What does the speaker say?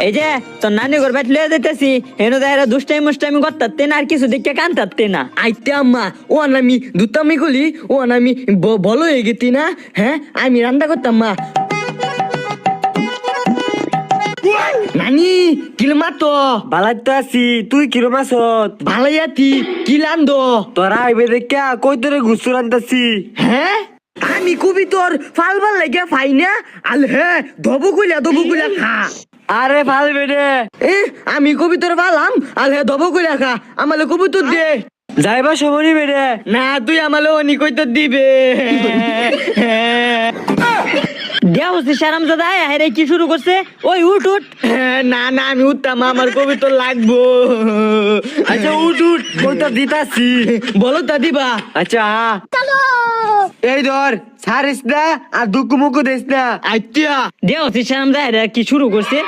এই যে তোর নানি ঘর বাইট লয়ে যাইতেছি হেন দায়রা দুষ্টাইম মুষ্টাইম করতে না আর কিছু দেখে কানতাতে না। আইতে আম্মা ও আমি দুতামি গুলি ও আমি বলো হয়ে গেতি না। হ্যাঁ আমি রান্না করতাম মা। নানি কিল মাতো বালাই তো আছি, তুই কিরম আছত? ভালাই আতি কি লান্দো তোরা আইবে দেখা কই তোরে গুসু রান্তাছি। হ্যাঁ আমি কবি তোর ফাল ভাল লাগে ফাই না আল হ্যাঁ ধবু গুলা খা। আরে ভাল বেড়ে এ আমি কবি তোর ফালাম আল হ্যাঁ ধবু গুলা খা আমালে কবি তোর দে। যাইবা সবরি বেড়ে না তুই আমালে অনি কই তোর দিবে। দেও সে শারাম দাদা হেরে কি শুরু করছে ওই উঠ উঠ। না না আমি উঠতাম আমার কবি তোর লাগবো। আচ্ছা উঠ উঠ কই তো দিতাছি। বলো তা দিবা। আচ্ছা এই ধর ছাড়িস না আর দুকু মুকু দিস না। আইতিয়া দেও সে শারাম দাদা কি শুরু করছে।